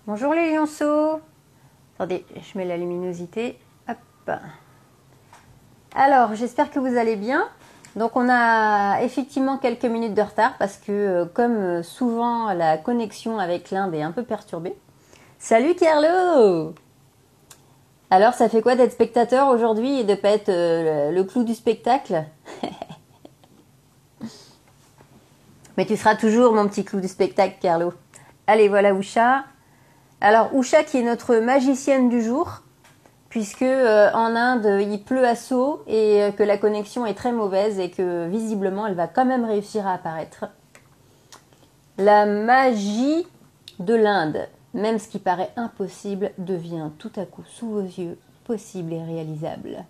Bonjour les lionceaux. Attendez, je mets la luminosité. Hop. Alors, j'espère que vous allez bien. Donc, on a effectivement quelques minutes de retard parce que, comme souvent, la connexion avec l'Inde est un peu perturbée. Salut Carlo! Alors, ça fait quoi d'être spectateur aujourd'hui et de pas être le clou du spectacle? Mais tu seras toujours mon petit clou du spectacle, Carlo. Allez, voilà Usha. Alors, Usha qui est notre magicienne du jour, puisque en Inde il pleut à seau et que la connexion est très mauvaise et que visiblement elle va quand même réussir à apparaître. La magie de l'Inde, même ce qui paraît impossible, devient tout à coup sous vos yeux possible et réalisable.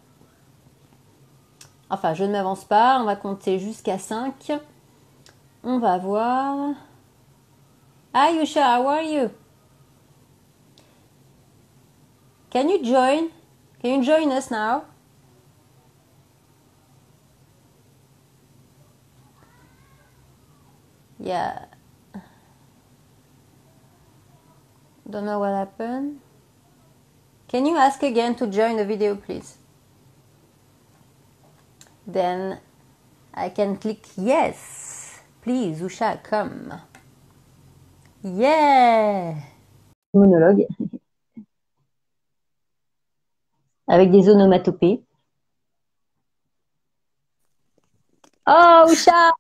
Enfin, je ne m'avance pas, on va compter jusqu'à 5. On va voir. Hi Yusha, how are you? Can you join? Can you join us now? Yeah. Don't know what happened. Can you ask again to join the video, please? Then I can click yes. Please, Usha, come. Yeah! Monologue. Avec des onomatopées. Oh, Usha!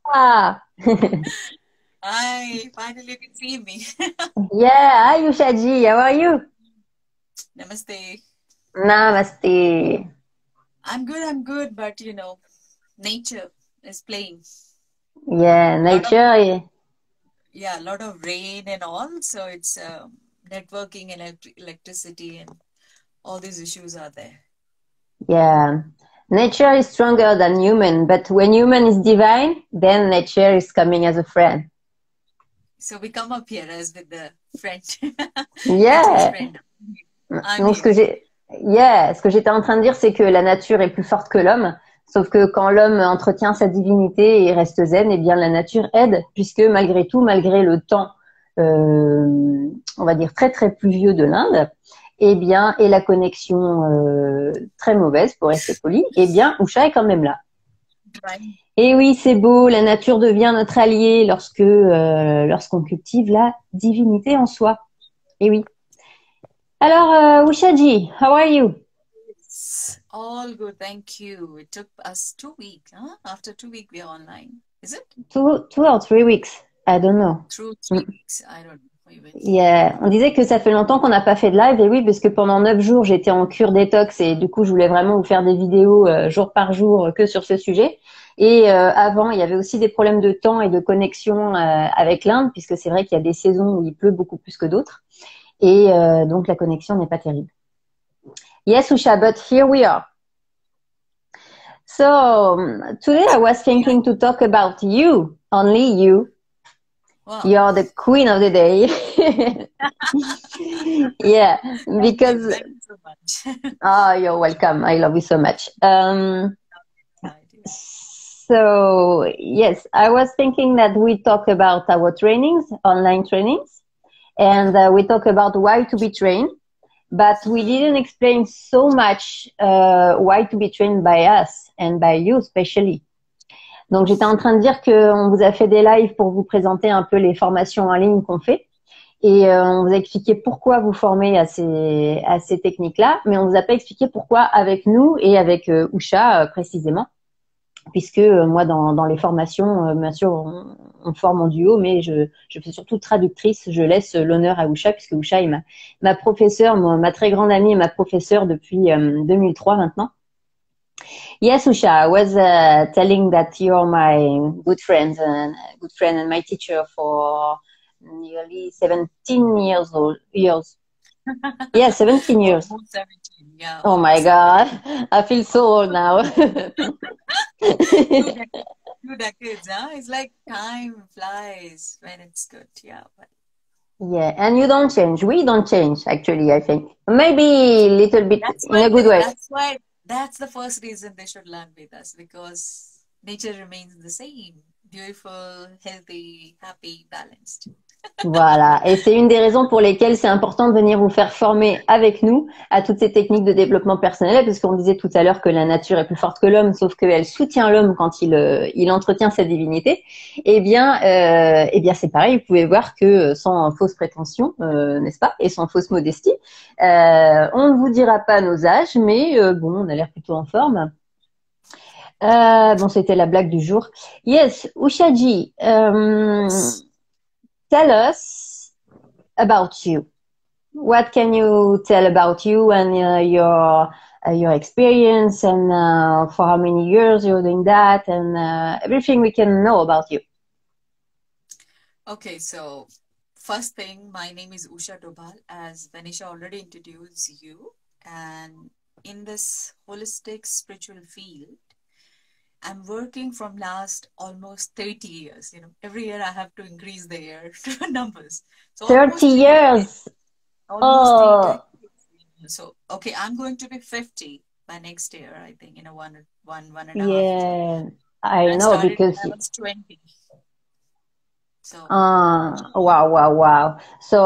Hi, finally you can see me. Yeah, hi Usha ji, how are you? Namaste. Namaste. I'm good, but nature is playing. Yeah, Lot of nature. yeah, lot of rain and all, so it's networking and electricity and all these issues are there. Yeah. Nature is stronger than human, but when human is divine, then nature is coming as a friend. So we come up here as with the friend, nature's Yeah. friend. I'm Donc here. ce que j'étais en train de dire, c'est que la nature est plus forte que l'homme. Sauf que quand l'homme entretient sa divinité et reste zen, eh bien la nature aide, puisque malgré tout, malgré le temps, on va dire très très pluvieux de l'Inde, eh bien et la connexion très mauvaise pour rester poli, eh bien Usha est quand même là. Right. Et oui, c'est beau, la nature devient notre allié lorsqu'on cultive la divinité en soi. Et oui. Alors, Ushaji, how are you? It's all good, thank you. It took us 2 weeks, huh? After 2 weeks we are online. Is it? 2 or 3 weeks. I don't know. Through Mm. 3 weeks. I don't know even. Yeah. On disait que ça fait longtemps qu'on n'a pas fait de live, et oui, parce que pendant 9 jours, j'étais en cure détox, et du coup, je voulais vraiment vous faire des vidéos jour par jour que sur ce sujet. Et avant, il y avait aussi des problèmes de temps et de connexion avec l'Inde, puisque c'est vrai qu'il y a des saisons où il pleut beaucoup plus que d'autres. Et donc, la connexion n'est pas terrible. Yes, Usha, but here we are. So, today I was Yeah. thinking to talk about you, only you. Wow. You're the queen of the day. Yeah, Thank you. because Thank you so much. you're welcome. I love you so much. Yeah, I do. So yes, I was thinking that we talk about our trainings, online trainings, and Yeah. we talk about why to be trained, but we Hmm. didn't explain so much why to be trained by us and by you especially. Donc j'étais en train de dire qu'on vous a fait des lives pour vous présenter un peu les formations en ligne qu'on fait. Et on vous a expliqué pourquoi vous formez à ces techniques-là, mais on vous a pas expliqué pourquoi avec nous et avec Usha précisément, puisque moi dans les formations, bien sûr, on forme en duo, mais je fais surtout traductrice. Je laisse l'honneur à Usha, puisque Usha est ma professeure, ma très grande amie et ma professeure depuis 2003 maintenant. Yes, Usha, I was telling that you're my good friend and my teacher for nearly 17 years old years. Yeah, 17 years. Almost 17. Yeah, Oh my almost 17. God, I feel so old now. Two decades. 2 decades, huh? It's like time flies when it's good. Yeah. But Yeah, and you don't change. We don't change, actually, I think. Maybe a little bit that's in why a good way. that's the first reason they should learn with us because nature remains the same. Beautiful, healthy, happy, balanced. Voilà, et c'est une des raisons pour lesquelles c'est important de venir vous faire former avec nous à toutes ces techniques de développement personnel, parce qu'on disait tout à l'heure que la nature est plus forte que l'homme, sauf qu'elle soutient l'homme quand il entretient sa divinité. Eh bien, c'est pareil. Vous pouvez voir que sans fausse prétention, n'est-ce pas, et sans fausse modestie, on ne vous dira pas nos âges, mais bon, on a l'air plutôt en forme. Bon, c'était la blague du jour. Yes, Ushaji. Tell us about you. What can you tell about you and your experience and for how many years you're doing that and everything we can know about you? Okay, so first thing, my name is Usha Dobal, as Vanisha already introduced you. And in this holistic spiritual field, I'm working from last almost 30 years. You know, every year I have to increase the year numbers. So 30 almost 3 decades. years. Almost three Oh, decades. So okay, I'm going to be 50 by next year, I think, in a one and a half year. yeah. I I know started because when I was 20. So wow, wow, wow. So,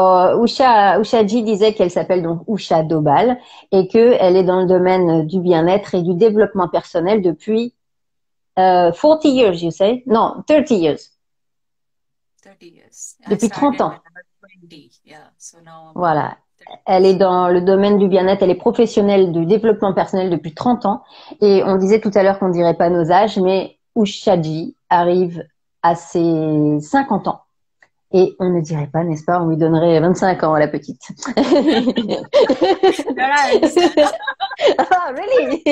Ushaji disait qu'elle s'appelle donc Usha Dobal et qu'elle est dans le domaine du bien-être et du développement personnel depuis 40 years, you say? Non, 30 years. 30 years. I Depuis 30 started when ans. I was 20. Yeah. So now I'm Voilà. 30 Elle est years. dans le domaine du bien-être, elle est professionnelle du développement personnel depuis 30 ans. Et on disait tout à l'heure qu'on ne dirait pas nos âges, mais Ushaji arrive à ses 50 ans. Et on ne dirait pas, n'est-ce pas? On lui donnerait 25 ans à la petite. That I understand. Ah, really?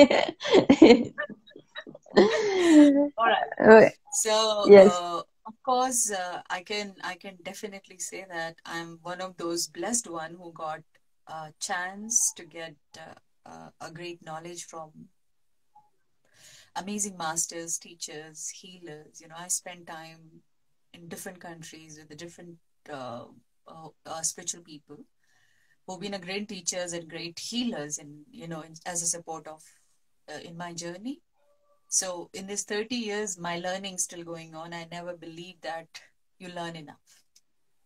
All right. Ouais. So, Yes. of course, I can definitely say that I'm one of those blessed one who got a chance to get a great knowledge from amazing masters, teachers, healers. You know, I spent time in different countries with the different uh, spiritual people who've been a great teachers and great healers, and as a support of in my journey. So in this 30 years, my learning still going on. I never believed that you learn enough.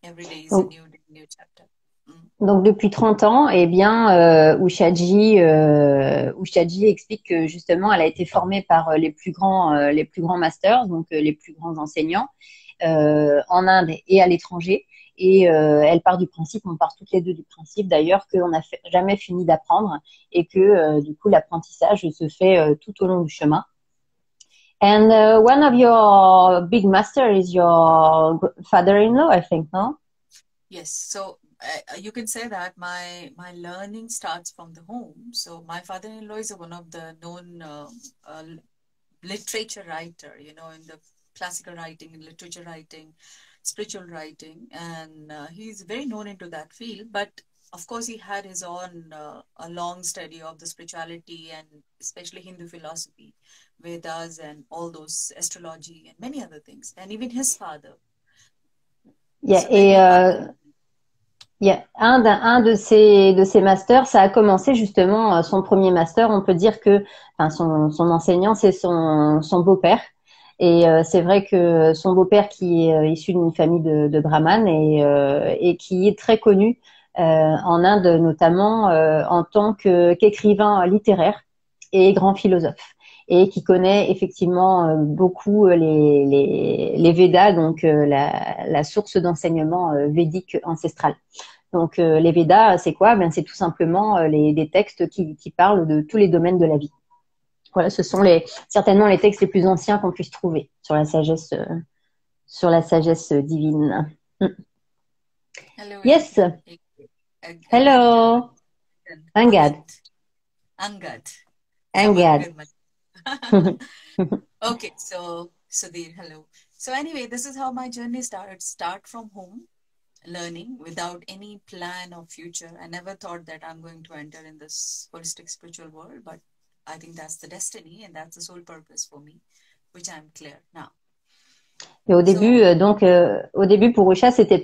Every day is a Donc, new chapter. Mm. donc depuis 30 ans, eh bien, Ushaji explique que justement, elle a été formée par les plus grands masters, donc les plus grands enseignants en Inde et à l'étranger. Et elle part du principe, on part toutes les deux du principe d'ailleurs, qu'on n'a jamais fini d'apprendre et que du coup l'apprentissage se fait tout au long du chemin. And one of your big master is your father-in-law, I think, no? Yes. So you can say that my learning starts from the home. So my father-in-law is one of the known literature writer, in the classical writing, literature writing, spiritual writing, and he's very known into that field. But of course, he had his own a long study of the spirituality and especially Hindu philosophy, Vedas, and all those astrology and many other things. And even his father. Yeah, So et many other. yeah, un de ses masters, ça a commencé justement son premier master. On peut dire que, enfin, son enseignant, c'est son beau-père. Et c'est vrai que son beau-père, qui est issu d'une famille de brahmanes et qui est très connu en Inde, notamment en tant qu'écrivain littéraire et grand philosophe, et qui connaît effectivement beaucoup les Védas, donc la source d'enseignement védique ancestrale. Donc les Védas, c'est quoi? Ben, c'est tout simplement des textes qui parlent de tous les domaines de la vie. Voilà, ce sont certainement les textes les plus anciens qu'on puisse trouver sur la sagesse divine. Hello, Yes, Agad. hello, Agad. Angad, Angad. Angad. Okay, so Sudhir, hello. So anyway, this is how my journey started. Start from home, learning without any plan of future. I never thought that I'm going to enter in this holistic spiritual world, but I think that's the destiny and that's the sole purpose for me, which I'm clear now. Et au début, So au début pour Usha, c'était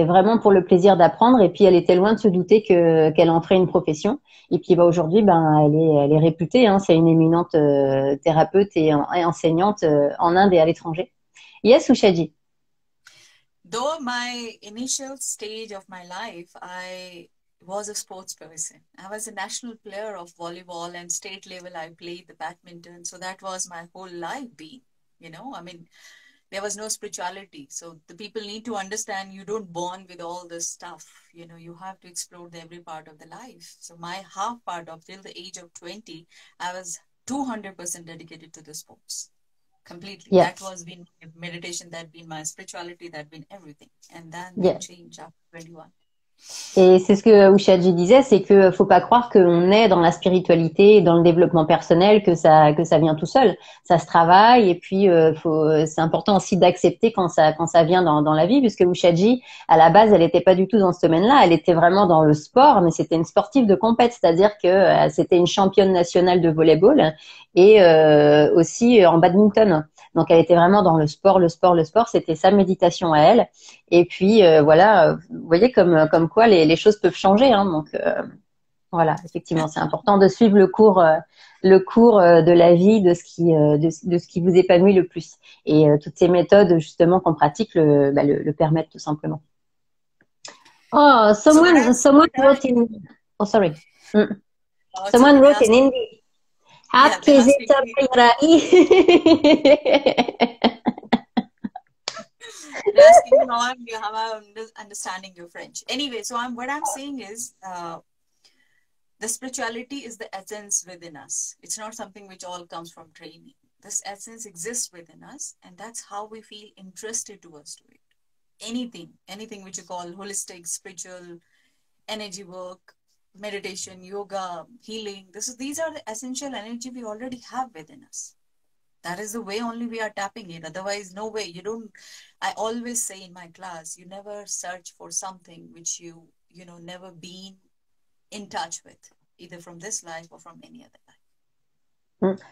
vraiment pour le plaisir d'apprendre. Et puis elle était loin de se douter qu'elle en ferait une profession. Et puis bah, aujourd'hui, ben elle est réputée. Hein, c'est une éminente thérapeute et enseignante en Inde et à l'étranger. Yes, Ushaji. Though my initial stage of my life, I was a sports person. I was a national player of volleyball and state level. I played the badminton. So that was my whole life being, I mean, there was no spirituality. So the people need to understand you don't born with all this stuff. You have to explore the every part of the life. So my half part of till the age of 20, I was 200% dedicated to the sports. Completely. Yeah. That was been meditation, that been my spirituality, that been everything. And then Yeah. that changed after 21. Et c'est ce que Ushaji disait, c'est que faut pas croire qu'on est dans la spiritualité, dans le développement personnel, que ça vient tout seul. Ça se travaille et puis c'est important aussi d'accepter quand ça vient dans la vie, puisque Ushaji à la base elle était pas du tout dans ce domaine-là, elle était vraiment dans le sport, mais c'était une sportive de compète, c'est-à-dire que c'était une championne nationale de volleyball et aussi en badminton. Donc elle était vraiment dans le sport, c'était sa méditation à elle. Et puis voilà, vous voyez comme quoi les choses peuvent changer. Hein, donc voilà, effectivement, c'est important de suivre le cours de la vie, de ce qui vous épanouit le plus. Et toutes ces méthodes justement qu'on pratique le permettent tout simplement. Oh, someone wrote in. Oh, sorry. Someone wrote in Hindi. They're asking how I'm understanding your French. Anyway, so what I'm saying is the spirituality is the essence within us. It's not something which all comes from training. This essence exists within us, and that's how we feel interested towards to it. Anything which you call holistic, spiritual, energy work, meditation, yoga, healing. These are the essential energy we already have within us. That is the way only we are tapping it. Otherwise, no way. I always say in my class, you never search for something which you never been in touch with, either from this life or from any other life.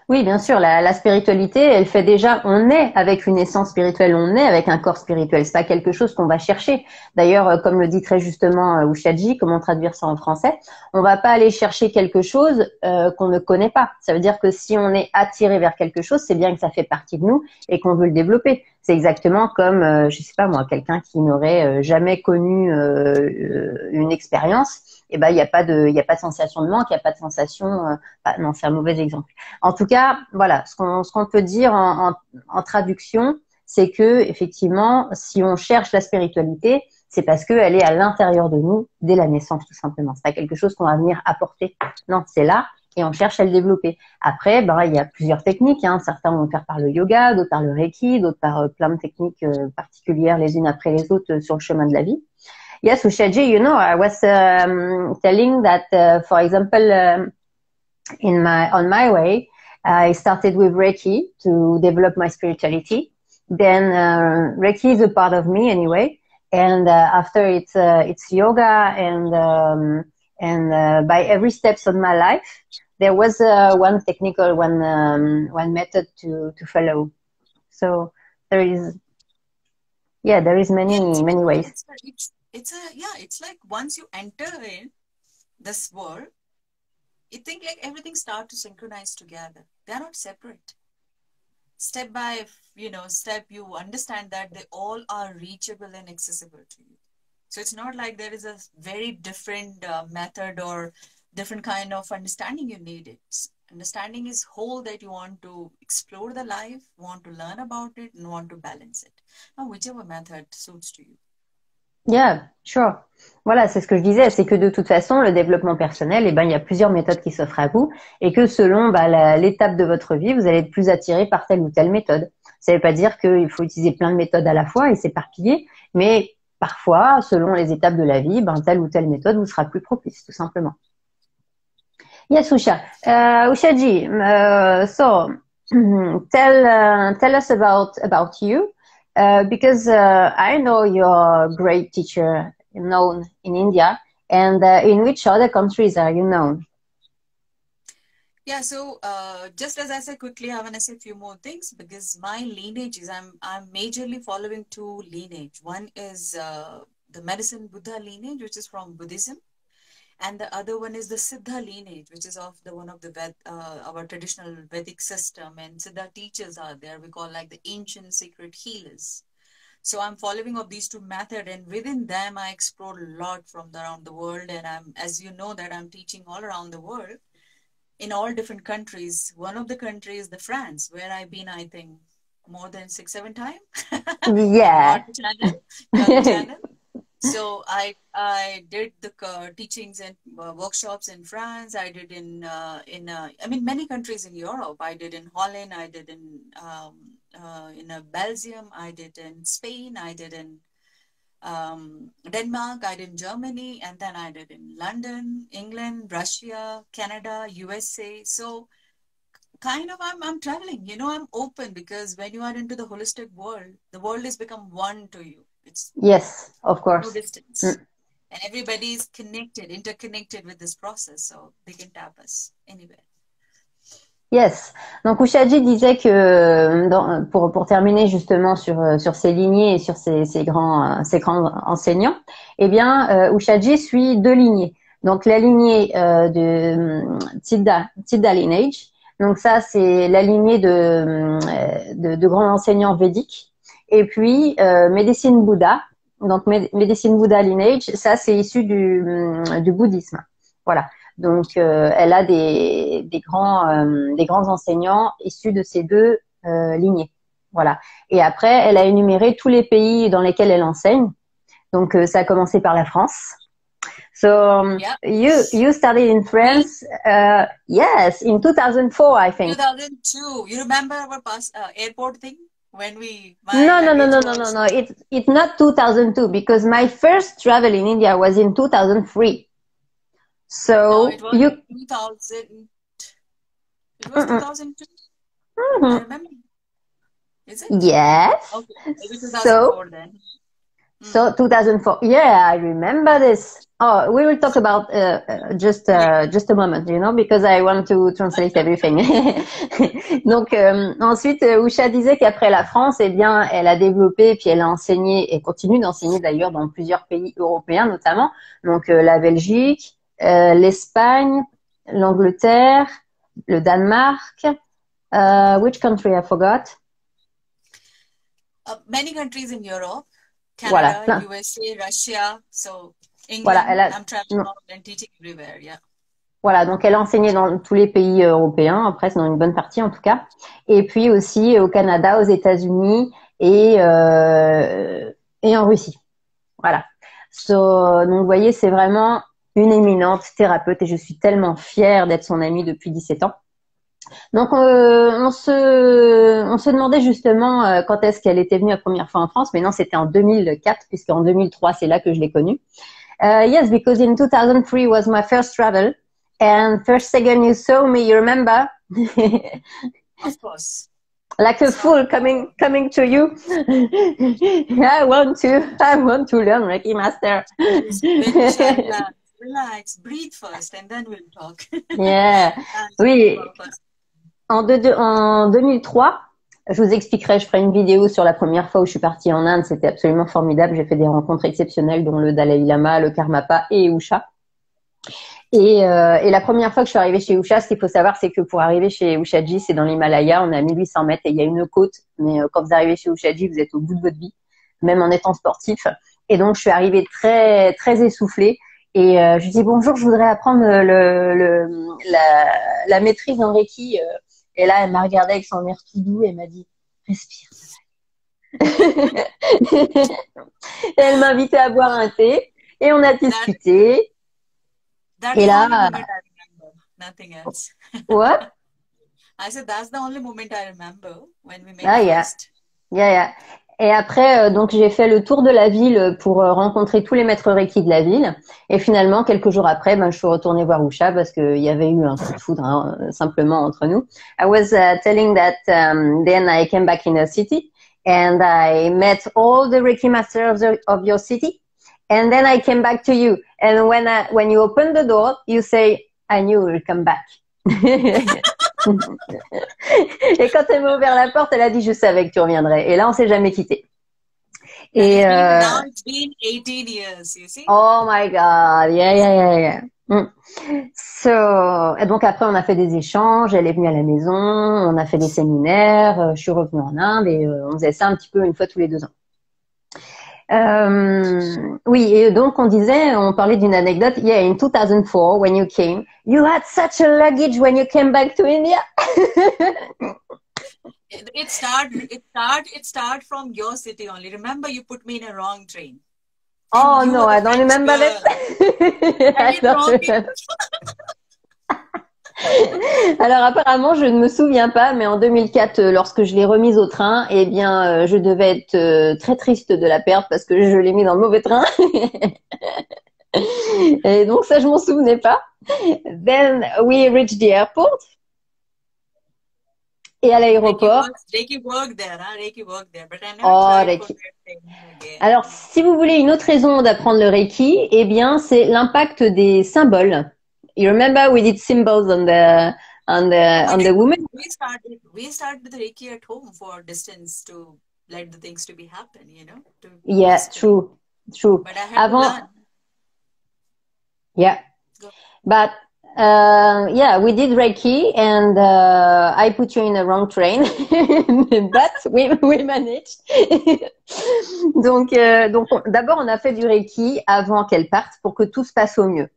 Oui, bien sûr, la spiritualité, elle fait déjà, on est avec une essence spirituelle, on est avec un corps spirituel. C'est pas quelque chose qu'on va chercher. D'ailleurs, comme le dit très justement Ushaji, comment traduire ça en français, on va pas aller chercher quelque chose qu'on ne connaît pas. Ça veut dire que si on est attiré vers quelque chose, c'est bien que ça fait partie de nous et qu'on veut le développer. C'est exactement comme, je sais pas moi, quelqu'un qui n'aurait jamais connu une expérience. Et ben il y a pas de sensation de manque, il y a pas de sensation. Non, c'est un mauvais exemple. En tout cas, voilà, ce qu'on peut dire en traduction, c'est que effectivement, si on cherche la spiritualité, c'est parce qu'elle est à l'intérieur de nous dès la naissance, tout simplement. C'est pas quelque chose qu'on va venir apporter. Non, c'est là et on cherche à le développer. Après, il y a plusieurs techniques. Hein. Certains vont le faire par le yoga, d'autres par le reiki, d'autres par plein de techniques particulières les unes après les autres sur le chemin de la vie. Yes, Ushaji, I was telling that, for example, on my way, I started with Reiki to develop my spirituality. Then Reiki is a part of me anyway, and after it's yoga and by every steps of my life, there was one technical one method to follow. So there is many ways. It's like once you enter in this world, you think like everything starts to synchronize together. They're not separate. Step by step, you understand that they all are reachable and accessible to you. So it's not like there is a very different method or different kind of understanding you need. It understanding is whole, that you want to explore the life, want to learn about it, and want to balance it. Now, whichever method suits to you. Yeah, sure. Voilà, c'est ce que je disais, c'est que de toute façon, le développement personnel, il y a plusieurs méthodes qui s'offrent à vous et que selon l'étape de votre vie, vous allez être plus attiré par telle ou telle méthode. Ça ne veut pas dire qu'il faut utiliser plein de méthodes à la fois et s'éparpiller, mais parfois, selon les étapes de la vie, telle ou telle méthode vous sera plus propice, tout simplement. Yes, Usha. Ushaji, so tell us about you. Because I know you're a great teacher known in India, and in which other countries are you known? Yeah, so just as I said quickly, I want to say a few more things, because my lineage is I'm majorly following two lineage. One is the medicine Buddha lineage, which is from Buddhism, and the other one is the Siddha lineage, which is of one of the our traditional Vedic system. And Siddha teachers are there. We call like the ancient secret healers. So I'm following up these two methods, and within them, I explore a lot from around the world. And as you know, that I'm teaching all around the world in all different countries. One of the countries, the France, where I've been, I think, more than 6, 7 times. Yeah. You are the channel. So I did the teachings and workshops in France. I did I mean, many countries in Europe. I did in Holland. I did in Belgium. I did in Spain. I did in Denmark. I did in Germany, and then I did in London, England, Russia, Canada, USA. So kind of I'm traveling. You know, I'm open, because when you are into the holistic world, the world has become one to you. It's Yes, of no course. distance. And everybody is connected, interconnected with this process, so they can tap us anywhere. Yes. Donc Ushaji disait que pour terminer justement sur ces lignées et sur ces grands enseignants, eh bien Ushaji suit deux lignées. Donc la lignée de Tidda lineage. Donc ça c'est la lignée de grands enseignants védiques. Et puis Médecine Bouddha. Donc Médecine Bouddha lineage, ça c'est issu du bouddhisme. Voilà. Donc, elle a des grands enseignants issus de ces deux lignées. Voilà. Et après, elle a énuméré tous les pays dans lesquels elle enseigne. Donc, ça a commencé par la France. So, Yeah. you studied in France, yes, in 2004, I think. 2002. You remember our airport thing when No. It's not 2002, because my first travel in India was in 2003. So no, it was 2000. It was 2002. I remember. Is it? Yes. Okay, maybe 2004 then. So 2004. Yeah, I remember this. Oh, we will talk about just a moment, you know, because I want to translate everything. Donc ensuite, Usha disait qu'après la France, eh bien, elle a développé, puis elle a enseigné et continue d'enseigner d'ailleurs dans plusieurs pays européens notamment. Donc la Belgique, l'Espagne, l'Angleterre, le Danemark. Which country I forgot? Many countries in Europe, Canada, voilà, USA, Russia, so England. Voilà, I'm traveling and teaching everywhere, yeah. Voilà, donc elle a enseigné dans tous les pays européens, presque dans une bonne partie en tout cas, et puis aussi au Canada, aux États-Unis et en Russie. Voilà. Donc vous voyez, c'est vraiment une éminente thérapeute et je suis tellement fière d'être son amie depuis 17 ans. Donc on se demandait justement quand est-ce qu'elle était venue la première fois en France, mais non, c'était en 2004, puisqu'en 2003 c'est là que je l'ai connue. Yes, because in 2003 was my first travel, and first second you saw me, you remember? Of course. Like a fool coming to you. I want to learn Reiki Master. Relax, breathe first, and then we'll talk. Yeah. Oui. En 2003, je vous expliquerai, je ferai une vidéo sur la première fois où je suis partie en Inde. C'était absolument formidable. J'ai fait des rencontres exceptionnelles, dont le Dalai Lama, le Karmapa et Usha. Et la première fois que je suis arrivée chez Usha, ce qu'il faut savoir, c'est que pour arriver chez Ushaji, c'est dans l'Himalaya, on est à 1800 mètres et il y a une côte. Mais quand vous arrivez chez Ushaji, vous êtes au bout de votre vie, même en étant sportif. Et donc, je suis arrivée très, très essoufflée. Et je lui dis bonjour, je voudrais apprendre la maîtrise en Reiki. Et là, elle m'a regardée avec son air tout doux et m'a dit respire. Et elle m'a invité à boire un thé et on a discuté. Et là, nothing else. What? I said that's the only moment I remember when we met first. Yeah. Et après, donc j'ai fait le tour de la ville pour rencontrer tous les maîtres Reiki de la ville. Et finalement, quelques jours après, je suis retournée voir Usha parce qu'il y avait eu un coup de foudre simplement entre nous. I was telling that then I came back in a city and I met all the Reiki masters of your city. And then I came back to you. And when you open the door, you say, I knew you will come back. Et quand elle m'a ouvert la porte, elle a dit, je savais que tu reviendrais. Et là, on s'est jamais quitté. Et now it's been 18 years, you see? Oh my God. Yeah. So, et donc après, on a fait des échanges. Elle est venue à la maison. On a fait des séminaires. Je suis revenue en Inde et on faisait ça un petit peu une fois tous les 2 ans. Oui, et donc on parlait d'une anecdote. Yeah, in 2004, when you came, you had such a luggage when you came back to India. It start from your city only. Remember, you put me in a wrong train, and Oh you no, were the I don't French remember that. girl. I I did don't wrong. remember. Alors apparemment, je ne me souviens pas, mais en 2004, lorsque je l'ai remise au train, eh bien, je devais être très triste de la perdre parce que je l'ai mis dans le mauvais train. Et donc ça, je m'en souvenais pas. Then we reached the airport. Et à l'aéroport. Reiki worked there, huh? Reiki worked there, but I never Oh, tried for Reiki. that thing again. Alors, si vous voulez une autre raison d'apprendre le Reiki, eh bien, c'est l'impact des symboles. You remember we did symbols on the woman? We started with Reiki at home for distance to let the things to be happen, Yeah, true. But I had to learn. Yeah. But yeah, we did Reiki and I put you in the wrong train, but we managed. Donc d'abord on a fait du Reiki avant qu'elle parte pour que tout se passe au mieux,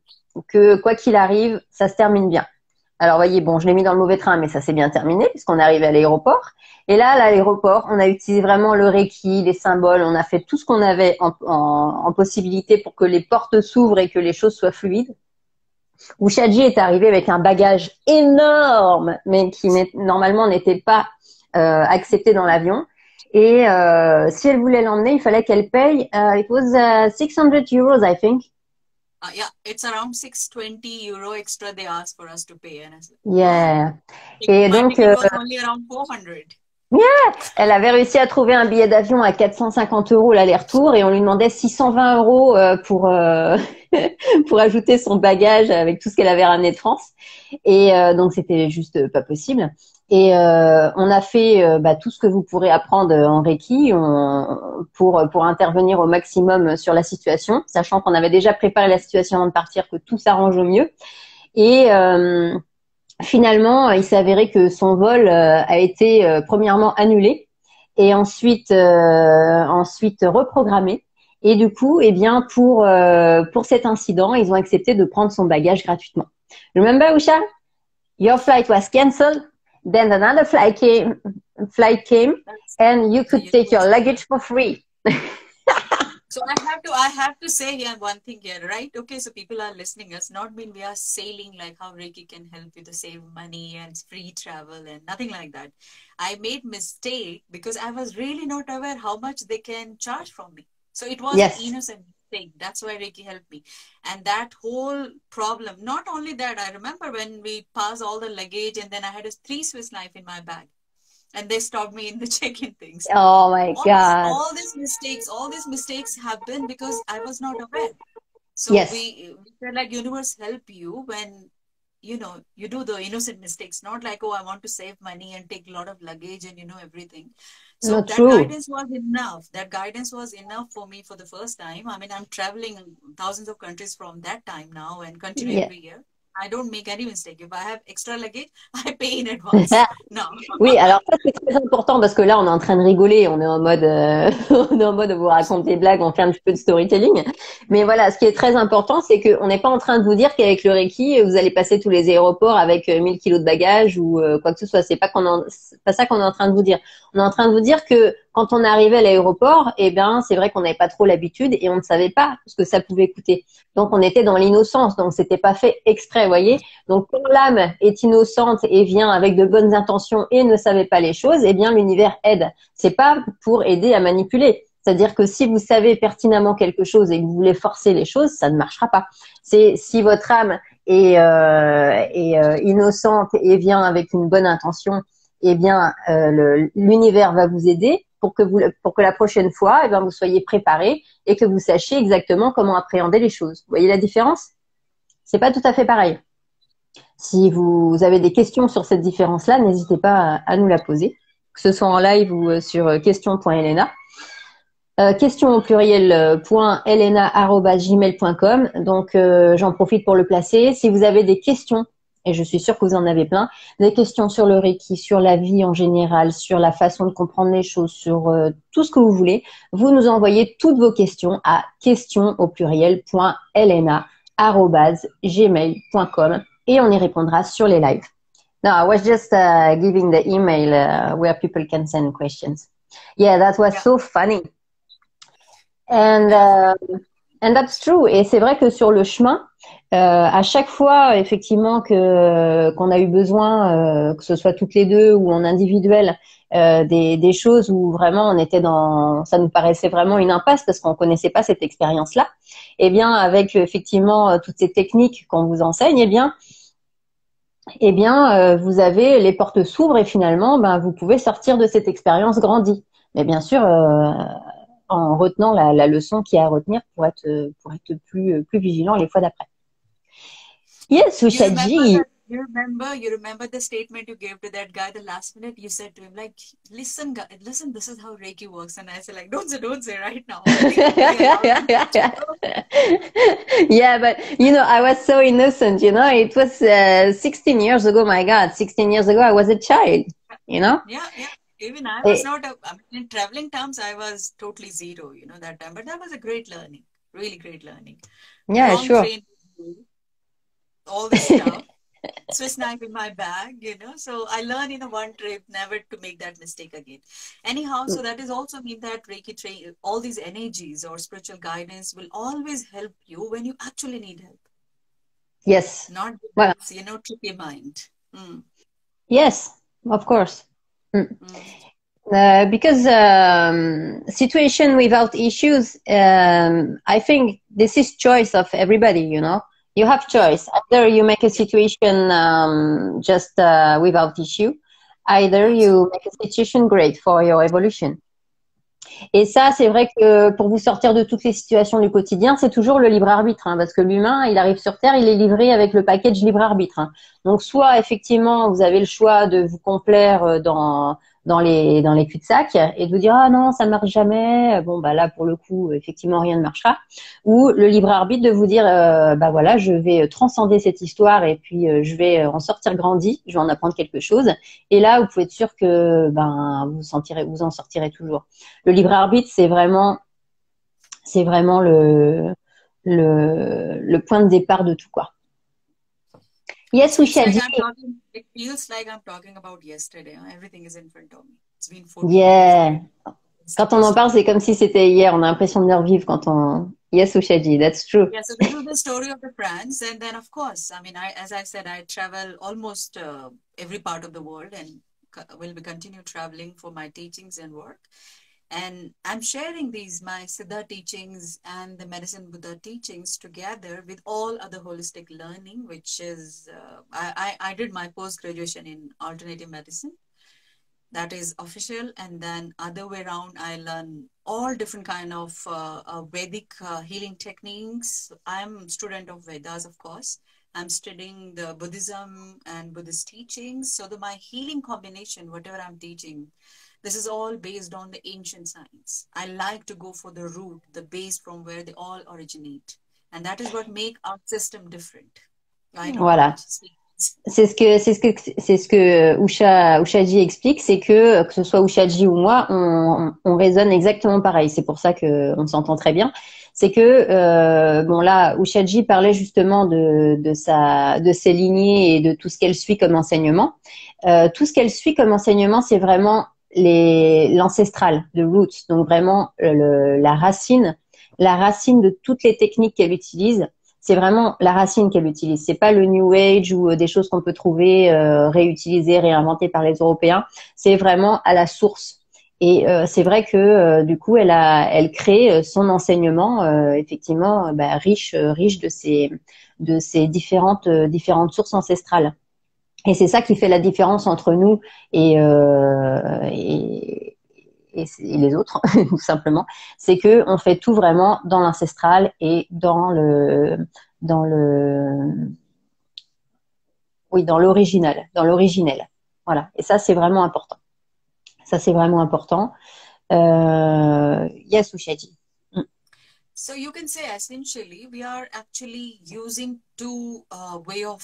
que quoi qu'il arrive, ça se termine bien. Alors voyez, bon, je l'ai mis dans le mauvais train, mais ça s'est bien terminé puisqu'on est arrivé à l'aéroport. Et là, à l'aéroport, on a utilisé vraiment le Reiki, les symboles, on a fait tout ce qu'on avait en possibilité pour que les portes s'ouvrent et que les choses soient fluides. Ushaji est arrivé avec un bagage énorme, mais qui normalement n'était pas accepté dans l'avion. Et si elle voulait l'emmener, il fallait qu'elle paye. It was 600 euros, I think. Yeah, it's around 620 euro extra they asked for us to pay. Yeah. Et donc, it was only around 400. Yeah, elle avait réussi à trouver un billet d'avion à 450 euros l'aller-retour et on lui demandait 620 euros pour pour ajouter son bagage avec tout ce qu'elle avait ramené de France. Et donc c'était juste pas possible. Et on a fait tout ce que vous pourrez apprendre en Reiki pour intervenir au maximum sur la situation, sachant qu'on avait déjà préparé la situation avant de partir, que tout s'arrange au mieux. Et finalement, il s'est avéré que son vol a été premièrement annulé et ensuite reprogrammé. Et du coup, eh bien, pour cet incident, ils ont accepté de prendre son bagage gratuitement. Remember, Usha? Your flight was cancelled. Then another flight came, and you could take your luggage for free. So I have to say here one thing here, right? Okay, so people are listening. It's not mean we are sailing like how Reiki can help you to save money and free travel and nothing like that. I made mistake because I was really not aware how much they can charge from me. So it was an innocent mistake. That's why Reiki helped me. And that whole problem, not only that, I remember when we passed all the luggage and then I had a 3 Swiss knife in my bag. And they stopped me in the check-in things. Oh my God. All these mistakes happen because I was not aware. So we said like universe help you when, you do the innocent mistakes, not like, oh, I want to save money and take a lot of luggage and, everything. So guidance was enough. That guidance was enough for me for the first time. I mean, I'm traveling thousands of countries from that time now and continue every year. I don't make any mistake. If I have extra luggage, I pay in advance. No. Oui, alors ça c'est très important parce que là on est en train de rigoler, on est en mode de vous raconter des blagues, on fait un petit peu de storytelling. Mais voilà, ce qui est très important, c'est qu'on n'est pas en train de vous dire qu'avec le Reiki, vous allez passer tous les aéroports avec 1000 kilos de bagages ou quoi que ce soit. C'est pas ça qu'on est en train de vous dire. On est en train de vous dire que quand on est arrivé à l'aéroport, eh bien, c'est vrai qu'on n'avait pas trop l'habitude et on ne savait pas ce que ça pouvait coûter. Donc, on était dans l'innocence, donc c'était pas fait exprès, vous voyez. Donc, quand l'âme est innocente et vient avec de bonnes intentions et ne savait pas les choses, eh bien, l'univers aide. C'est pas pour aider à manipuler. C'est-à-dire que si vous savez pertinemment quelque chose et que vous voulez forcer les choses, ça ne marchera pas. C'est si votre âme est innocente et vient avec une bonne intention, eh bien, l'univers va vous aider pour que la prochaine fois, eh bien, vous soyez préparé et que vous sachiez exactement comment appréhender les choses. Vous voyez la différence? C'est pas tout à fait pareil. Si vous avez des questions sur cette différence-là, n'hésitez pas à nous la poser, que ce soit en live ou sur question.elena. Question au pluriel .elena@gmail.com. Donc, j'en profite pour le placer. Si vous avez des questions et je suis sûre que vous en avez plein, des questions sur le Reiki, sur la vie en général, sur la façon de comprendre les choses, sur tout ce que vous voulez, vous nous envoyez toutes vos questions à questions@gmail.com et on y répondra sur les lives. No, I was just giving the email where people can send questions. Yeah, that was so funny. And that's true. Et c'est vrai que sur le chemin, à chaque fois, effectivement, qu'on a eu besoin, que ce soit toutes les deux ou en individuel, des choses où vraiment on était ça nous paraissait vraiment une impasse parce qu'on connaissait pas cette expérience-là. Eh bien, avec effectivement toutes ces techniques qu'on vous enseigne, vous avez les portes s'ouvrent et finalement, vous pouvez sortir de cette expérience grandie. Mais bien sûr, en retenant la leçon qu'il y a à retenir pour être plus vigilant les fois d'après. Yes, Ushaji. You remember the statement you gave to that guy the last minute? You said to him, like, listen, this is how Reiki works. And I said, like, don't say right now. Yeah, but, I was so innocent, it was 16 years ago, my God, 16 years ago, I was a child, Yeah. Even I was in traveling terms, I was totally zero, that time. But that was a great learning, really great learning. Yeah, sure. Train, all this stuff. Swiss knife in my bag, so I learned in one trip never to make that mistake again. Anyhow, so that is also mean that Reiki train, all these energies or spiritual guidance will always help you when you actually need help. Yes. Not, trip your mind. Yes, of course. Because situation without issues, I think this is choice of everybody, You have choice. Either you make a situation just without issue, either you make a situation great for your evolution. Et ça, c'est vrai que pour vous sortir de toutes les situations du quotidien, c'est toujours le libre arbitre, parce que l'humain, il arrive sur Terre, il est livré avec le package libre arbitre. Donc, soit effectivement, vous avez le choix de vous complaire dans les cul-de-sac et de vous dire ah non ça ne marche jamais, bon là pour le coup effectivement rien ne marchera, ou le libre arbitre de vous dire voilà je vais transcender cette histoire et puis je vais en sortir grandi, je vais en apprendre quelque chose, et là vous pouvez être sûr que vous en sortirez toujours. Le libre arbitre c'est vraiment le point de départ de tout quoi. Yes, Ushaji. It feels like I'm talking about yesterday. Everything is in front of me. It's been 14 years. Quand on en parle, c'est comme si c'était hier. On a l'impression de le revivre quand on. Yes, Ushaji, that's true. Yeah, so this is the story of the France, and then of course, I mean, as I said, I travel almost every part of the world, and will be continue traveling for my teachings and work. And I'm sharing my Siddha teachings and the Medicine Buddha teachings together with all other holistic learning, which is, I did my post-graduation in alternative medicine. That is official. And then other way around, I learn all different kind of Vedic healing techniques. I'm a student of Vedas, of course. I'm studying the Buddhism and Buddhist teachings. So my healing combination, whatever I'm teaching, this is all based on the ancient science. I like to go for the root, the base from where they all originate. And that is what makes our system different. Voilà. C'est ce que Ushaji explique, c'est que ce soit Ushaji ou moi, on raisonne exactement pareil. C'est pour ça qu'on s'entend très bien. C'est que là, Ushaji parlait justement de ses lignées et de tout ce qu'elle suit comme enseignement. Tout ce qu'elle suit comme enseignement, c'est vraiment l'ancestral, the roots, donc vraiment la racine de toutes les techniques qu'elle utilise. C'est vraiment la racine qu'elle utilise. C'est pas le New Age ou des choses qu'on peut trouver réutilisées, réinventées par les Européens. C'est vraiment à la source. Et c'est vrai que du coup, elle crée son enseignement effectivement riche de ces différentes sources ancestrales. Et c'est ça qui fait la différence entre nous et les autres, tout simplement. C'est que on fait tout vraiment dans l'ancestral et dans l'original, dans l'originel. Voilà. Et ça, c'est vraiment important. Yes, Ushaji. So you can say essentially we are actually using two way of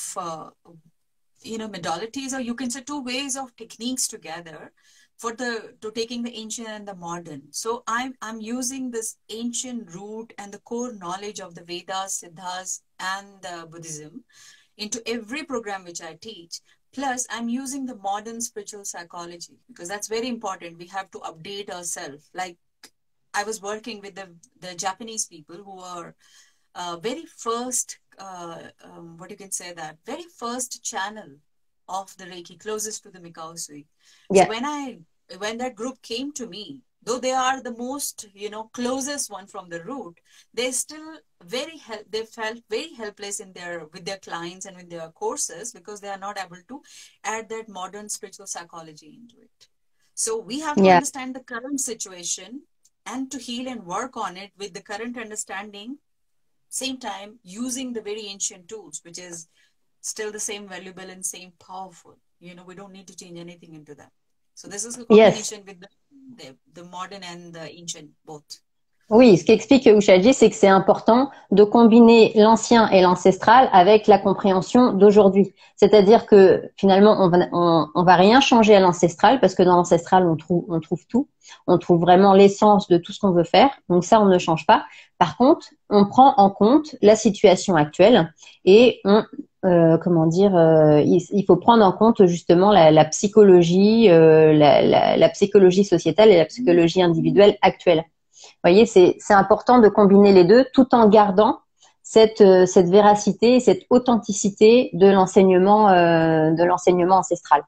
modalities, or you can say two ways of techniques together for to taking the ancient and the modern. So I'm using this ancient root and the core knowledge of the Vedas, Siddhas, and the Buddhism into every program which I teach. Plus, I'm using the modern spiritual psychology, because that's very important. We have to update ourselves. Like, I was working with the Japanese people who are very first, what you can say, that very first channel of the Reiki, closest to the Mikao Sui. Yeah. So when that group came to me, though they are the most, closest one from the root, they still they felt very helpless with their clients and with their courses, because they are not able to add that modern spiritual psychology into it. So we have to understand the current situation and to heal and work on it with the current understanding, same time using the very ancient tools, which is still the same valuable and same powerful. We don't need to change anything into that. So this is a combination with the modern and the ancient both. Oui, ce qu'explique Ushaji, c'est que c'est important de combiner l'ancien et l'ancestral avec la compréhension d'aujourd'hui. C'est-à-dire que finalement, on va rien changer à l'ancestral, parce que dans l'ancestral, on trouve tout. On trouve vraiment l'essence de tout ce qu'on veut faire. Donc ça, on ne change pas. Par contre, on prend en compte la situation actuelle et il faut prendre en compte justement la psychologie, la psychologie sociétale et la psychologie individuelle actuelle. Vous voyez, c'est important de combiner les deux tout en gardant cette véracité, cette authenticité de l'enseignement ancestral.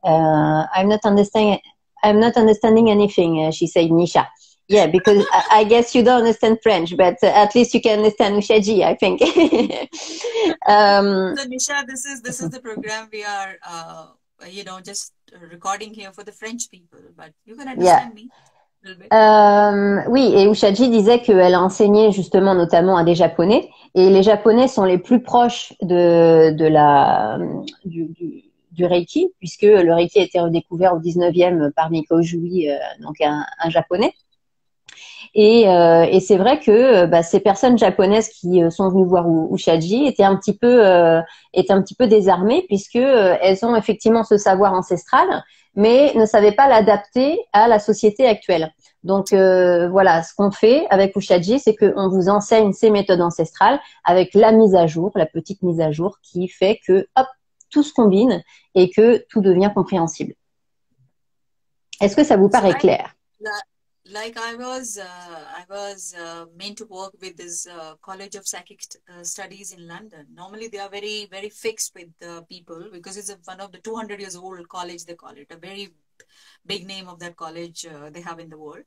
I'm not understanding anything, she said, Nisha. Yeah, because I guess you don't understand French, but at least you can understand Ushaji, I think. So Nisha, this is the program we are, just recording here for the French people, but you can understand me. Oui, et Ushaji disait qu'elle a enseigné justement notamment à des Japonais, et les Japonais sont les plus proches du Reiki, puisque le Reiki a été redécouvert au 19e par Mikao Jui, donc un Japonais. Et c'est vrai que ces personnes japonaises qui sont venues voir Ushaji étaient un petit peu désarmées, puisque elles ont effectivement ce savoir ancestral, mais ne savaient pas l'adapter à la société actuelle. Donc voilà, ce qu'on fait avec Ushaji, c'est qu'on vous enseigne ces méthodes ancestrales avec la mise à jour, la petite mise à jour qui fait que hop, tout se combine et que tout devient compréhensible. Est-ce que ça vous paraît clair? Like I was meant to work with this College of Psychic Studies in London. Normally they are very, very fixed with people, because it's one of the 200 years old college, they call it. A very big name of that college they have in the world.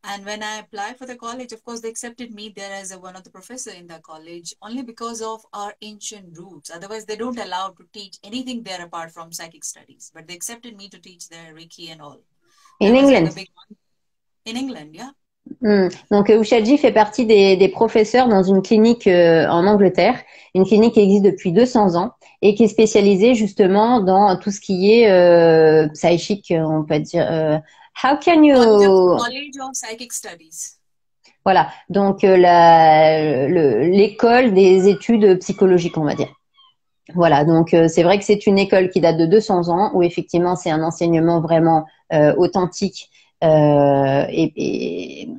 And when I applied for the college, of course, they accepted me there as one of the professor in the college, only because of our ancient roots. Otherwise, they don't allow to teach anything there apart from psychic studies. But they accepted me to teach their Reiki and all. In England? In England, yeah. Donc Ushaji fait partie des professeurs dans une clinique en Angleterre, une clinique qui existe depuis 200 ans et qui est spécialisée justement dans tout ce qui est psychique, on peut dire. How can you... College of Psychic Studies. Voilà, donc l'école des études psychologiques, on va dire. Voilà, donc c'est vrai que c'est une école qui date de 200 ans, où effectivement c'est un enseignement vraiment authentique. Et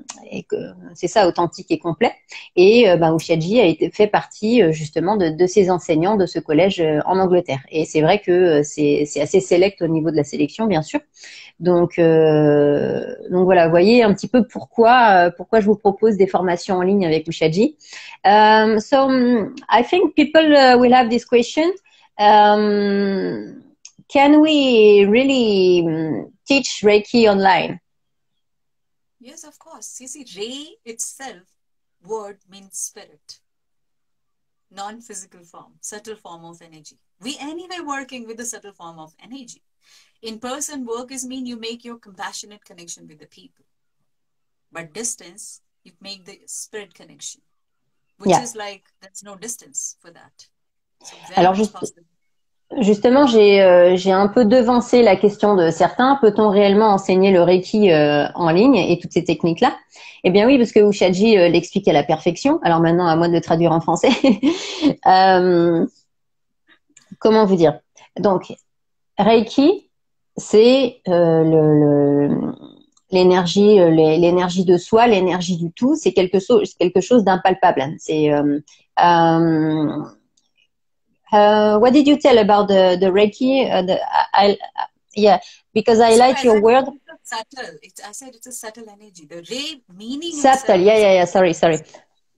que c'est ça, authentique et complet. Et Ushaji fait partie justement de ces enseignants de ce collège en Angleterre. Et c'est vrai que c'est assez select au niveau de la sélection, bien sûr. Donc voilà, vous voyez un petit peu pourquoi je vous propose des formations en ligne avec Ushaji. So I think people will have this question. Can we really teach Reiki online? Yes, of course. You see, Rei itself, word means spirit, non-physical form, subtle form of energy. We anyway working with the subtle form of energy. In-person work is mean you make your compassionate connection with the people. But distance, you make the spirit connection, which is like, there's no distance for that. So very much possible. Justement, j'ai un peu devancé la question de certains. Peut-on réellement enseigner le Reiki en ligne et toutes ces techniques-là? Eh bien oui, parce que Ushaji l'explique à la perfection. Alors maintenant, à moi de le traduire en français. Comment vous dire? Donc, Reiki, c'est l'énergie, l'énergie de soi, l'énergie du tout. C'est quelque chose d'impalpable. C'est what did you tell about the Reiki? Yeah, because I So like your word. it's subtle. I said it's a subtle energy. The ray meaning Subtle. itself is Yeah. Sorry. yeah.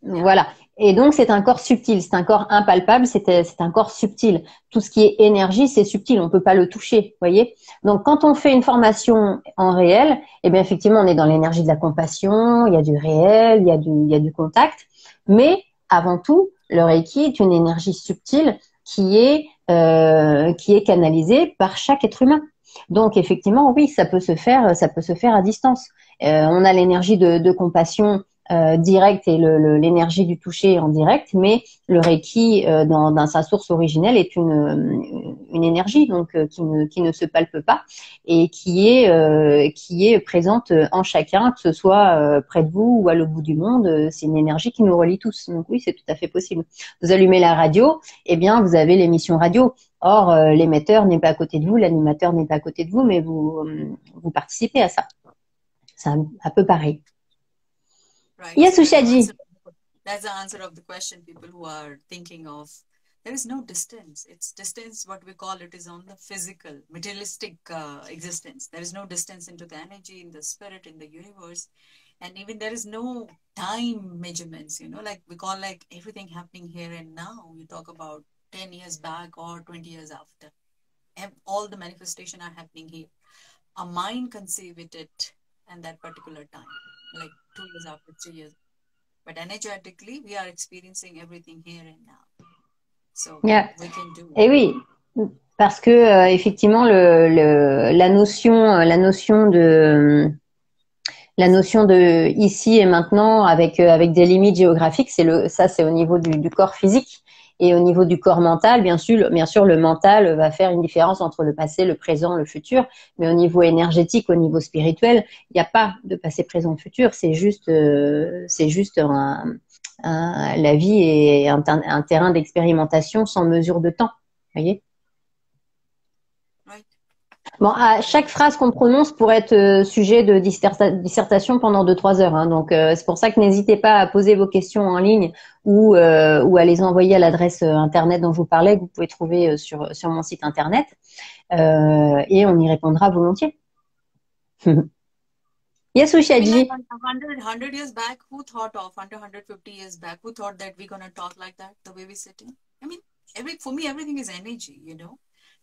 Voilà. Et donc, c'est un corps subtil, c'est un corps impalpable, c'est un corps subtil. Tout ce qui est énergie, c'est subtil, on peut pas le toucher, voyez. Donc, quand on fait une formation en réel, eh bien, effectivement, on est dans l'énergie de la compassion, il y a du réel, il y a du contact. Mais, avant tout, le Reiki est une énergie subtile qui est canalisée par chaque être humain. Donc, effectivement, oui, ça peut se faire à distance. On a l'énergie de compassion direct et l'énergie du toucher en direct, mais le Reiki, dans sa source originelle, est une énergie donc qui ne se palpe pas et qui est présente en chacun, que ce soit près de vous ou à l'autre bout du monde. C'est une énergie qui nous relie tous. Donc oui, c'est tout à fait possible. Vous allumez la radio, eh bien vous avez l'émission radio. Or, l'émetteur n'est pas à côté de vous, l'animateur n'est pas à côté de vous, mais vous participez à ça. C'est un peu pareil. Right. Yes, So Ushaji. that's the answer of the question people who are thinking of. There is no distance. It's distance, what we call it, is on the physical, materialistic existence. There is no distance into the energy, in the spirit, in the universe. And even there is no time measurements, like we call like everything happening here and now. You talk about 10 years back or 20 years after. All the manifestation are happening here. A mind conceived it and that particular time, like 2 years after, 3 years. But energetically, we are experiencing everything here and now. So Yeah. we can do it. Et oui, parce que effectivement, la notion de ici et maintenant avec des limites géographiques, c'est au niveau du corps physique. Et au niveau du corps mental, bien sûr, le mental va faire une différence entre le passé, le présent, le futur. Mais au niveau énergétique, au niveau spirituel, il n'y a pas de passé, présent, futur. C'est juste la vie est un terrain d'expérimentation sans mesure de temps. Voyez. Bon, à chaque phrase qu'on prononce pourrait être sujet de dissertation pendant 2-3 heures. Hein. Donc, c'est pour ça que n'hésitez pas à poser vos questions en ligne ou à les envoyer à l'adresse internet dont je vous parlais, que vous pouvez trouver sur mon site internet. Et on y répondra volontiers. Yes, Ushaji. Like 100 years back, who thought of, 150 years back, who thought that we're going to talk like that, the way we're sitting? I mean, for me, everything is energy,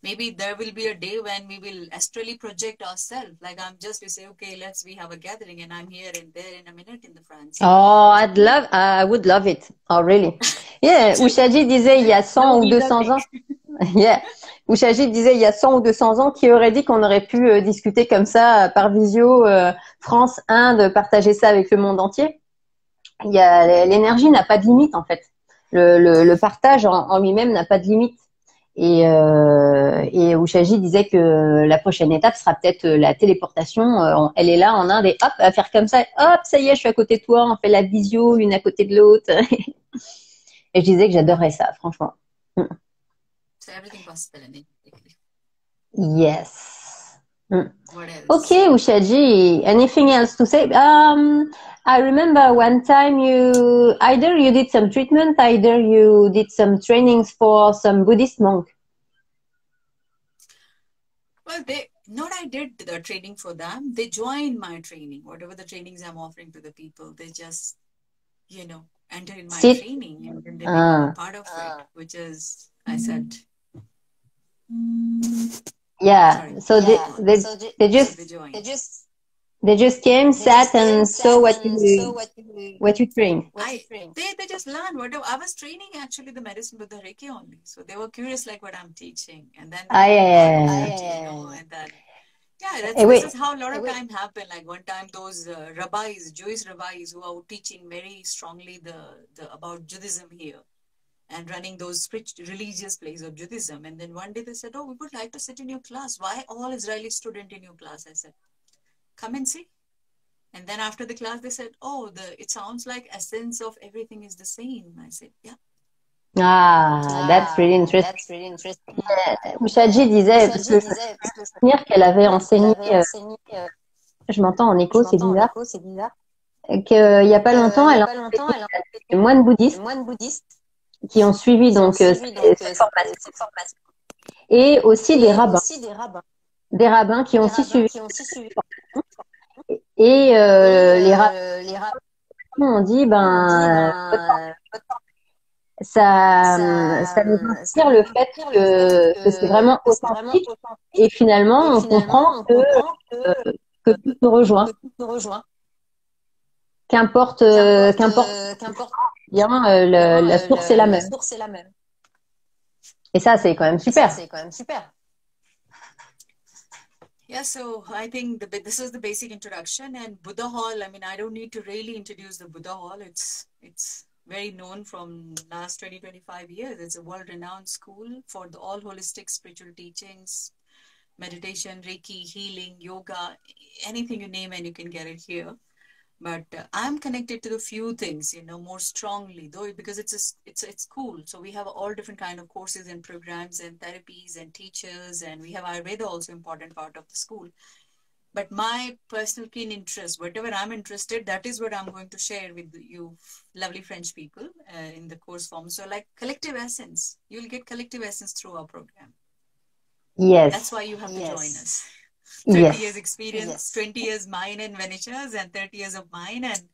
Maybe there will be a day when we will astrally project ourselves. Like we say, okay, we have a gathering and I'm here and there in a minute in the France. Oh, I would love it. Oh, really? Yeah, Ushaji disait il y a 100 ou 200 ans. Yeah. Ushaji disait il y a 100 ou 200 ans qui aurait dit qu'on aurait pu discuter comme ça par visio, France, Inde, partager ça avec le monde entier. L'énergie n'a pas de limite en fait. Le partage en lui-même n'a pas de limite. Et Ushaji disait que la prochaine étape sera peut-être la téléportation. Elle est là en Inde et hop, à faire comme ça. Hop, ça y est, je suis à côté de toi. On fait la visio, l'une à côté de l'autre. Et je disais que j'adorerais ça, franchement. So everything possible. Yes. What else? Okay, Ushaji. Anything else to say? I remember one time either you did some treatment, either you did some trainings for some Buddhist monk. Well, I did the training for them. They joined my training, whatever the trainings I'm offering to the people. They just, enter in my training and then they become a part of it, which is, I said. Yeah. Sorry. So they just came, sat, and saw what you trained. They just learned whatever. I was training actually the medicine with the Reiki only, so they were curious like what I'm teaching, and then and then this is how a lot of time happened. Like one time, those rabbis, Jewish rabbis, who are teaching very strongly the about Judaism here, and running those religious places of Judaism, and then one day they said, "Oh, we would like to sit in your class. Why all Israeli student in your class?" I said, "Come and see." And then after the class, they said, "Oh, it sounds like essence of everything is the same." I said, "Yeah." Ah, that's really interesting. That's really interesting. Ushaji disait, parce que je me souviens qu'elle avait enseigné, je m'entends en écho, c'est bizarre, qu'il n'y a pas longtemps, elle a enseigné des moines bouddhistes qui ont suivi donc cette formation et aussi des rabbins qui ont aussi suivi. Et les rabbins ont dit, ça nous inspire le fait que c'est vraiment authentique et finalement on comprend que tout se rejoint. Qu'importe bien, la source est la même. Et ça, c'est quand même super. Yeah, so I think this is the basic introduction. And Buddha Hall, I mean, I don't need to really introduce the Buddha Hall. It's very known from last 20-25 years. It's a world-renowned school for all holistic spiritual teachings, meditation, Reiki, healing, yoga, anything you name and you can get it here. But I'm connected to the few things, more strongly, though, because it's cool. So we have all different kind of courses and programs and therapies and teachers, and we have Ayurveda also important part of the school. But my personal keen interest, whatever I'm interested, that is what I'm going to share with you, lovely French people, in the course form. So like collective essence, you'll get collective essence through our program. Yes. That's why you have to join us. 30 years experience, 20 years mine and Venecha's, and 30 years of mine, and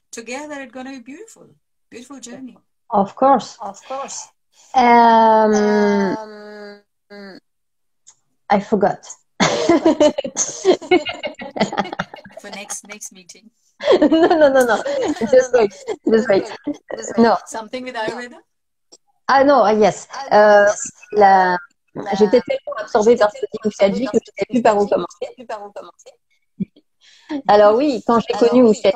together it's going to be beautiful journey. Of course. I forgot. For next meeting. No. Just wait. No. Something with Ayurveda? Ah non, yes. J'étais tellement absorbée par ce que dit Ushaji que je ne savais plus par où commencer. Alors oui, quand j'ai connu Ushaji,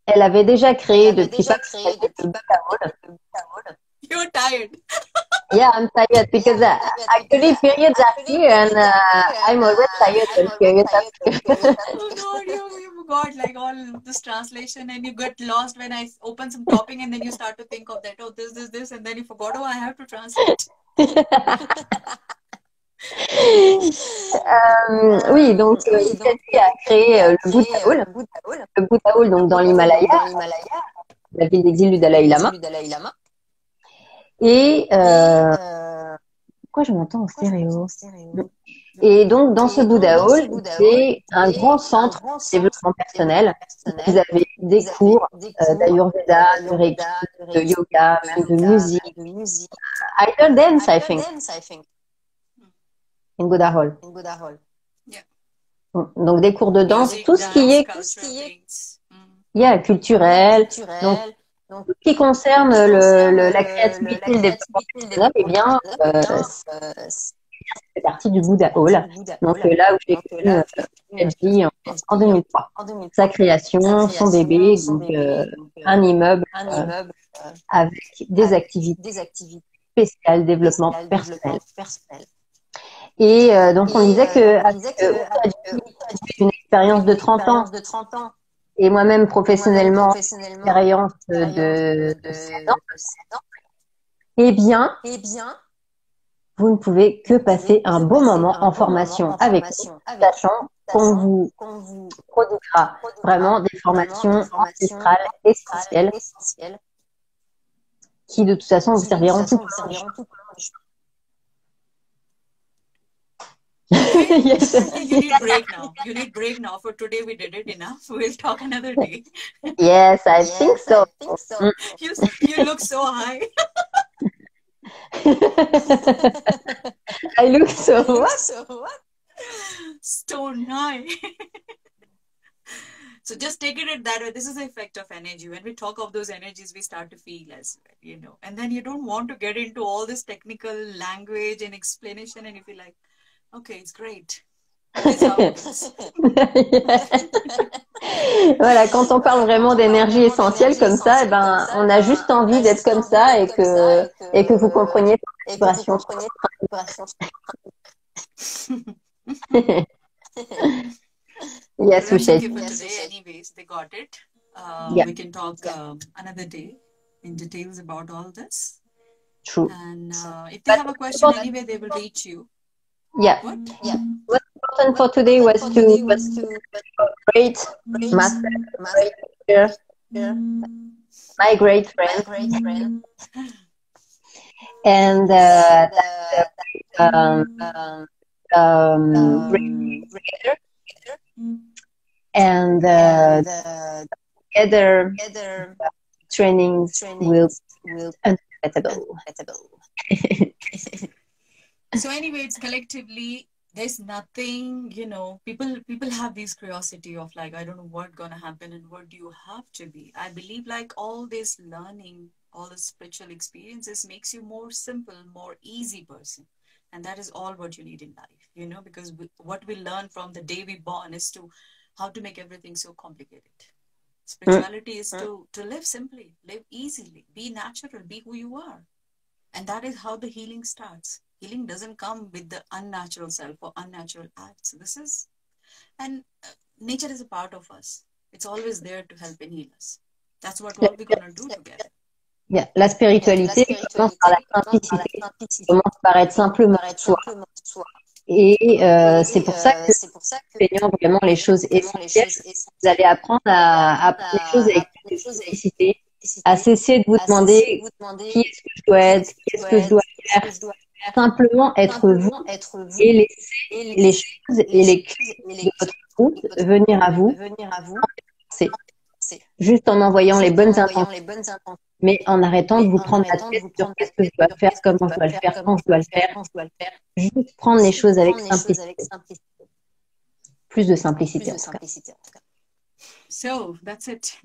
elle avait déjà créé depuis pas le Buddha Hall. You're tired. Yeah, I'm tired because actually periods are here and I'm always tired when periods are here. Oh God, you forgot like all this translation and you get lost when I open some topic and then you start to think of that, oh this and then you forgot, oh I have to translate. Oui, donc Ushaji a créé le Buddha Hall donc dans l'Himalaya, la ville d'exil du Dalai Lama. Et pourquoi je m'entends en stéréo? Et donc dans ce Buddha Hall, c'est un grand centre de développement personnel. Vous avez des cours d'Ayurveda, de Reiki, de yoga, même de musique. Either dance, I think. In Buddha Hall. Yeah. Donc des cours de danse, tout ce qui est culturel. Donc tout ce qui concerne la créativité et le développement personnel, eh bien, c'est partie du Buddha Hall. Donc là où j'ai connu Ushaji en 2003. Sa création, son bébé, donc un immeuble avec des activités spéciales, développement personnel. Et donc on disait que une expérience de 30 ans et moi-même professionnellement expérience de 7 ans, eh bien, vous ne pouvez que passer un bon moment en formation avec nous, sachant qu'on vous prodiguera vraiment des formations ancestrales essentielles qui de toute façon vous serviront tout. Yes. You need break now. For today we did it enough. We'll talk another day. Yes, I think so. You look so high. I look so what? Stone high. So just take it that way. This is the effect of energy. When we talk of those energies, we start to feel as well, and then you don't want to get into all this technical language and explanation, and you feel like, okay, it's great. Voilà, quand on parle vraiment d'énergie essentielle comme ça, eh ben, on a juste envie d'être comme ça et que vous compreniez la vibration. Yes, Ushaji. Anyways, they got it. Yeah. We can talk another day. in details about all this. True. And if they have a question anyway, they will reach you. Yeah. What? Yeah. What's important for today was to great master, great teacher, my great friend, and bring together, and together trainings will be unforgettable. So anyway, it's collectively, there's nothing, people have this curiosity of like, I don't know what's gonna happen and what do you have to be. I believe like all this learning, all the spiritual experiences makes you more simple, more easy person. And that is all what you need in life, because what we learn from the day we born is to how to make everything so complicated. Spirituality is to live simply, live easily, be natural, be who you are. And that is how the healing starts. Healing doesn't come with the unnatural self or unnatural acts. And nature is a part of us. It's always there to help and heal us. That's what we're going to do together. Yeah. La spiritualité commence par la simplicité, commence par être simplement soi. Et c'est pour ça que, enseignant vraiment les choses essentielles, vous allez apprendre à apprendre les choses avec plus de simplicité, à cesser de vous demander qui est-ce que je dois être, qu'est-ce que je dois faire, simplement être vous et laisser les choses et les clés de votre route venir à vous, juste en envoyant les bonnes intentions, mais en arrêtant de vous prendre la tête sur qu'est-ce que je dois faire, comment je dois le faire, quand je dois le faire, juste prendre les choses avec simplicité. Plus de simplicité en tout cas. So, that's it.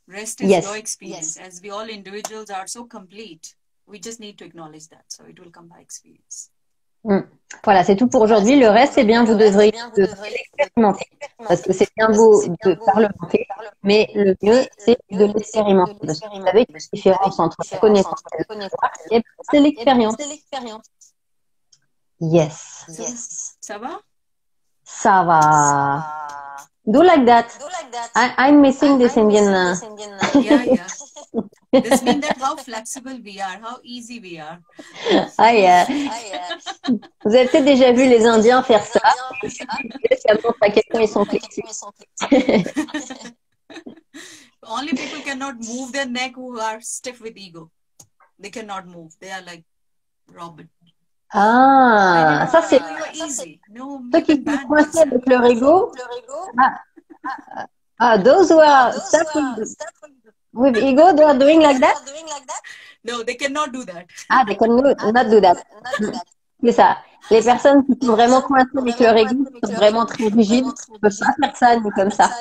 Rest is your experience. As we all individuals are so complete, we just need to acknowledge that. So it will come by experience. Voilà, c'est tout pour aujourd'hui. Le reste, c'est bien, vous devriez l'expérimenter. Parce que c'est bien beau de parlementer, mais le mieux, c'est de l'expérimenter. Parce que vous savez que la différence entre la connaissance et le savoir, c'est l'expérience. Yes. Ça va? Ça va. Do like that. I'm missing this Indian. Yeah. This means that how flexible we are, how easy we are. Ah yeah. Vous avez peut-être déjà vu les Indiens faire ça. Ça montre à quel point ils sont flexibles. Only people cannot move their neck who are stiff with ego. They cannot move. They are like Robin. Ah, ça c'est easy. No, ceux qui sont coincés avec leur ego. Those who are stuck with ego, they are doing like that? No, they cannot do that. They cannot do that. C'est ça. Les personnes qui sont vraiment coincées avec leur ego, qui sont vraiment très rigides, ne peuvent pas faire ça ni comme ça.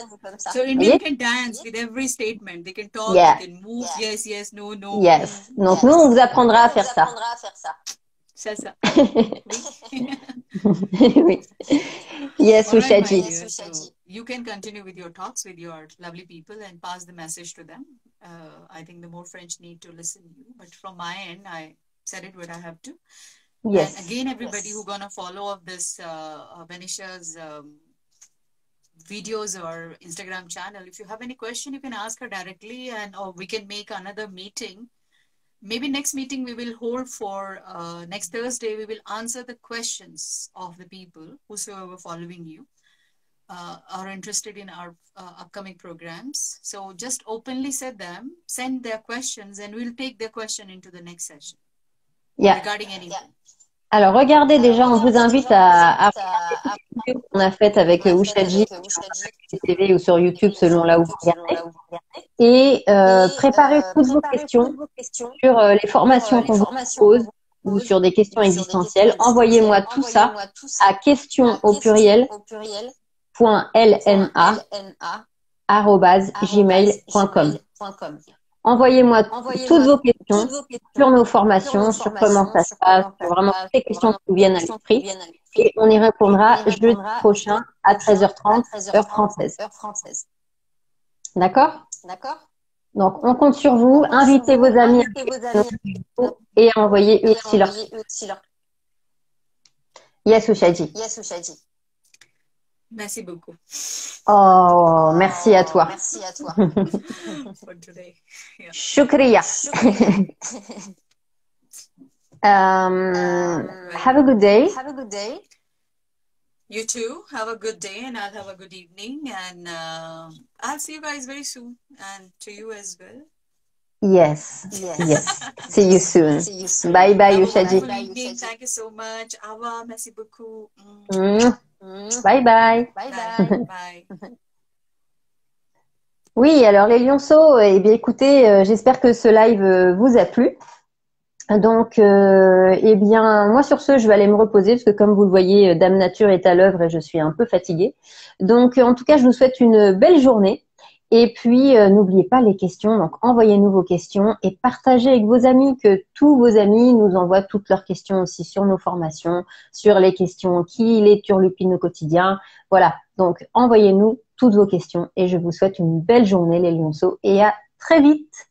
So Indian can dance with every statement. They can talk, they can move. Yes, no. Yes. Donc nous, on vous apprendra à faire ça. C'est ça. Oui. Yes, Ushaji. So you can continue with your talks with your lovely people and pass the message to them. I think the more French need to listen to you. But from my end, I said it what I have to. Yes. And again, everybody who's going to follow up this Vanisha's videos or Instagram channel, if you have any question, you can ask her directly or we can make another meeting. Maybe next meeting we will hold for next Thursday. We will answer the questions of the people whosoever following you are interested in our upcoming programs. So just openly send their questions, and we'll take their question into the next session regarding anything. Alors regardez déjà, on vous invite à regarder les vidéos qu'on a faites avec Ushaji sur TV ou sur YouTube selon là où vous regardez. Et préparez toutes vos questions sur les formations qu'on vous propose ou sur des questions existentielles. Envoyez-moi tout ça à questions au pluriel .lna@gmail.com. Envoyez-moi toutes vos questions sur nos formations, sur comment ça se passe, sur vraiment toutes les questions qui vous viennent à l'esprit. Et on y répondra jeudi prochain à 13h30, heure française. D'accord? Donc, on compte sur vous. Invitez vos amis et envoyez eux aussi leur. Yes, Ushaji. Merci beaucoup Oh, merci à toi. for today. Yeah. Shukriya. Have a good day. You too. Have a good day, and I'll have a good evening. And I'll see you guys very soon, and to you as well. Yes. See you soon. Bye bye, Have a Ushaji. wonderful evening. Thank you so much. Awa, merci beaucoup. Bye bye. Bye. Oui, alors les lionceaux, eh bien écoutez, j'espère que ce live vous a plu. Donc, eh bien, moi sur ce, je vais aller me reposer parce que comme vous le voyez, Dame Nature est à l'œuvre et je suis un peu fatiguée. Donc, en tout cas, je vous souhaite une belle journée. Et puis, n'oubliez pas les questions. Donc, envoyez-nous vos questions et partagez avec vos amis, que tous vos amis nous envoient toutes leurs questions aussi sur nos formations, sur les questions qui les turlupinent au quotidien. Voilà. Donc, envoyez-nous toutes vos questions et je vous souhaite une belle journée, les lionceaux, et à très vite.